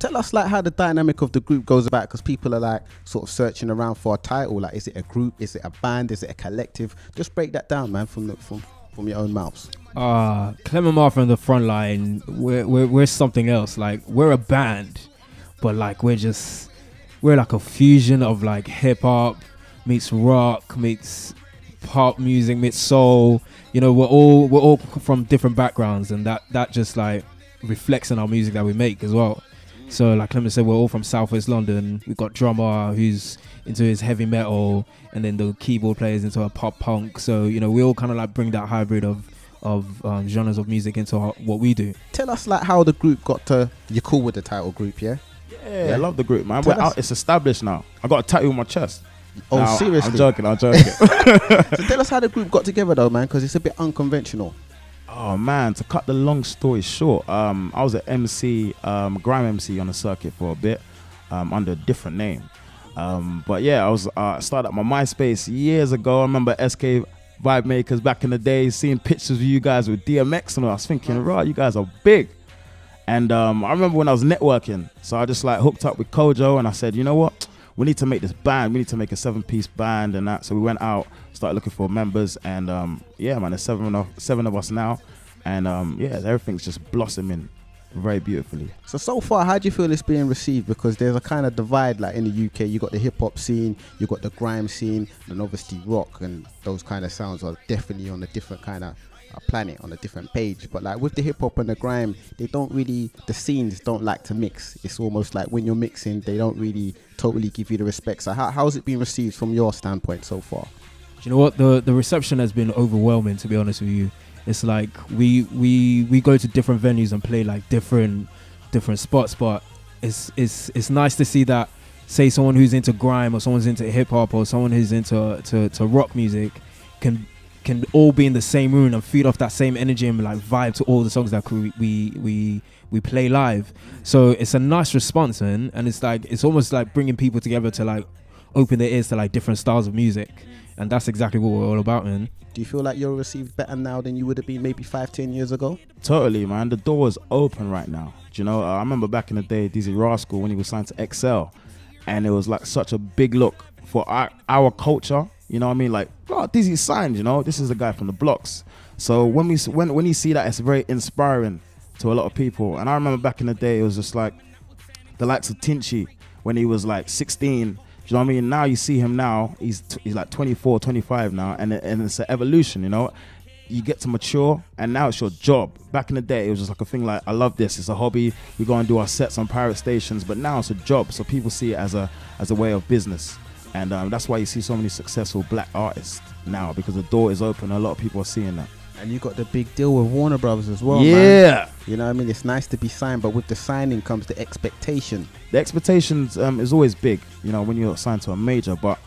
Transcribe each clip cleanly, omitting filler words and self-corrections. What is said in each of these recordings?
Tell us like how the dynamic of the group goes about, because people are like sort of searching around for a title. Like, is it a group? Is it a band? Is it a collective? Just break that down, man, from your own mouths. Clement Marfo and the frontline, we're something else. Like, we're a band, but like we're like a fusion of like hip hop meets rock meets pop music meets soul. You know, we're all from different backgrounds, and that just like reflects in our music that we make as well. So like Clement said, we're all from Southwest London. We've got drummer who's into his heavy metal, and then the keyboard players into a pop punk. So, you know, we all kind of like bring that hybrid of genres of music into what we do. Tell us like how the group got to, you're cool with the title group, yeah? Yeah, I love the group, man. It's established now. I got a tattoo on my chest. Oh, now, seriously? I'm joking. So tell us how the group got together though, man, because it's a bit unconventional. Oh man, to cut the long story short, I was an MC, grime MC on the circuit for a bit, under a different name. But yeah, I started up my MySpace years ago. I remember SK Vibemakers back in the day, seeing pictures of you guys with DMX, and I was thinking, right, you guys are big. And I remember when I was networking, so I just like hooked up with Kojo, and I said, you know what? We need to make this band. We need to make a 7-piece band and that. So we went out, started looking for members, and yeah, man, there's seven of us now, and yeah, everything's just blossoming very beautifully. So far, how do you feel it's being received? Because there's a kind of divide, like in the UK, you got the hip hop scene, you got the grime scene, and obviously rock, and those kind of sounds are definitely on a different kind of planet, on a different page. But like with the hip hop and the grime, the scenes don't like to mix. It's almost like when you're mixing, they don't really totally give you the respect. So how's it been received from your standpoint so far? Do you know what, the reception has been overwhelming, to be honest with you. It's like we go to different venues and play like different spots, but it's nice to see that, say, someone who's into grime or someone's into hip hop or someone who's into rock music can all be in the same room and feed off that same energy and like vibe to all the songs that we play live. So it's a nice response, man, and it's almost like bringing people together to like open their ears to like different styles of music, and that's exactly what we're all about, man. Do you feel like you're received better now than you would have been maybe 5-10 years ago? Totally, man. The door is open right now. Do you know, I remember back in the day, Dizzy Rascal, when he was signed to XL, and it was like such a big look for our culture. You know what I mean? Like, oh, Dizzy's signed, you know? This is a guy from the blocks. So when you see that, it's very inspiring to a lot of people. And I remember back in the day, it was just like the likes of Tinchy when he was like 16. You know what I mean? Now you see him now, he's like 24, 25 now, and it's an evolution, you know? You get to mature, and now it's your job. Back in the day, it was just like a thing like, I love this, it's a hobby, we go and do our sets on pirate stations, but now it's a job, so people see it as a way of business. And that's why you see so many successful black artists now, because the door is open, a lot of people are seeing that. And you got the big deal with Warner Brothers as well, yeah, man. You know what I mean? It's nice to be signed, but with the signing comes the expectation. The expectations is always big, you know, when you're signed to a major, but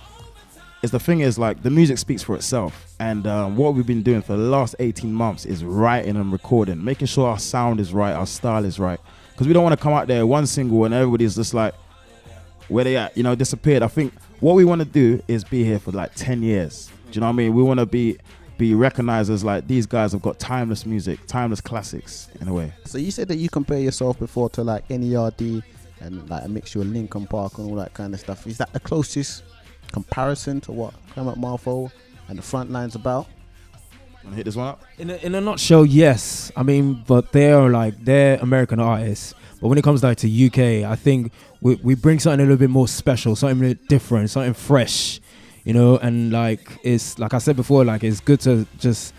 the thing is, like, the music speaks for itself. And what we've been doing for the last 18 months is writing and recording, making sure our sound is right, our style is right. Because we don't want to come out there one single and everybody's just like, where they at, you know, disappeared. I think what we want to do is be here for like 10 years. Do you know what I mean? We want to be recognized as like, these guys have got timeless music, timeless classics in a way. So you said that you compare yourself before to like N.E.R.D and like a mixture of Linkin Park and all that kind of stuff. Is that the closest comparison to what Clement Marfo and the Frontline's about? Want to hit this one up? In a nutshell, yes. I mean, but they're American artists. But when it comes like to UK, I think we bring something a little bit more special, something a little different, something fresh, you know. And like, it's like I said before, like, it's good to just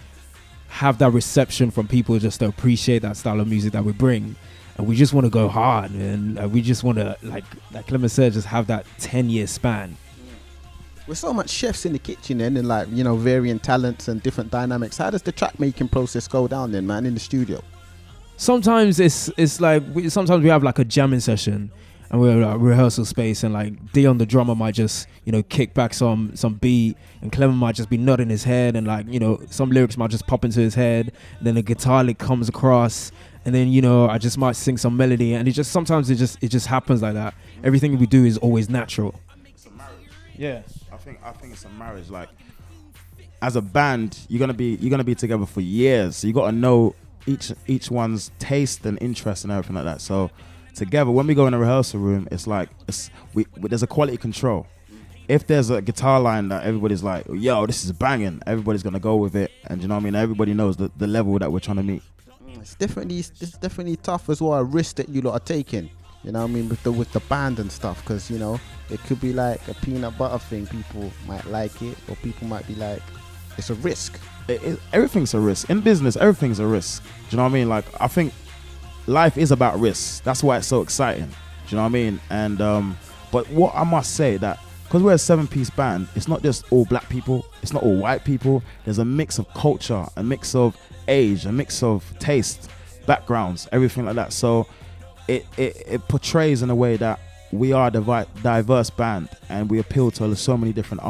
have that reception from people, just to appreciate that style of music that we bring. And we just want to go hard, and we just want to, like Clement said, just have that 10-year span. With so much chefs in the kitchen then, and like, you know, varying talents and different dynamics, how does the track making process go down then, man, in the studio? Sometimes it's like, sometimes we have like a jamming session, and we're like rehearsal space, and like Dion the drummer might just, you know, kick back some beat, and Clement might just be nodding his head, and like, you know, some lyrics might just pop into his head, and then a guitar lick comes across, and then, you know, I just might sing some melody, and sometimes it just happens like that. Everything we do is always natural. Yeah. I think it's a marriage. Like, as a band, you're gonna be together for years. So you gotta know each one's taste and interest and everything like that. So together, when we go in a rehearsal room, it's like there's a quality control. If there's a guitar line that everybody's like, yo, this is banging, everybody's gonna go with it, and you know what I mean. Everybody knows the level that we're trying to meet. It's definitely tough as well. A risk that you lot are taking. You know what I mean, with the band and stuff, because you know it could be like a peanut butter thing. People might like it, or people might be like, it's a risk. Everything's a risk in business. Everything's a risk. Do you know what I mean? Like, I think life is about risks. That's why it's so exciting. Do you know what I mean? And but what I must say that, because we're a 7-piece band, it's not just all black people, it's not all white people. There's a mix of culture, a mix of age, a mix of taste, backgrounds, everything like that. So it portrays in a way that we are a diverse band, and we appeal to so many different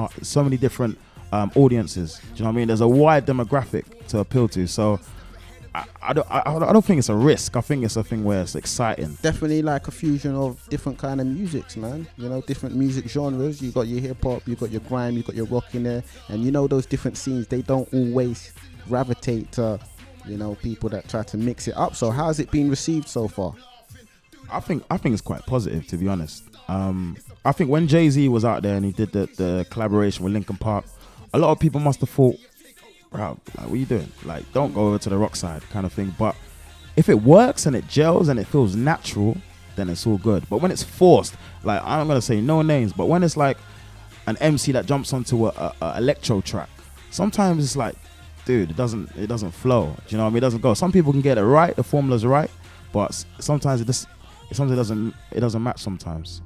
audiences. Do you know what I mean? There's a wide demographic to appeal to. So I don't think it's a risk. I think it's a thing where it's exciting. Definitely like a fusion of different kind of musics, man. You know, different music genres. You got your hip hop, you got your grime, you got your rock in there, and you know those different scenes, they don't always gravitate to, you know, people that try to mix it up. So how's it been received so far? I think it's quite positive, to be honest. I think when Jay-Z was out there and he did the collaboration with Linkin Park, a lot of people must have thought, bro, like, what are you doing? Like, don't go over to the rock side kind of thing. But if it works and it gels and it feels natural, then it's all good. But when it's forced, like, I'm going to say no names, but when it's like an MC that jumps onto a electro track, sometimes it's like, dude, it doesn't flow. Do you know what I mean? It doesn't go. Some people can get it right, the formula's right, but sometimes it doesn't match sometimes.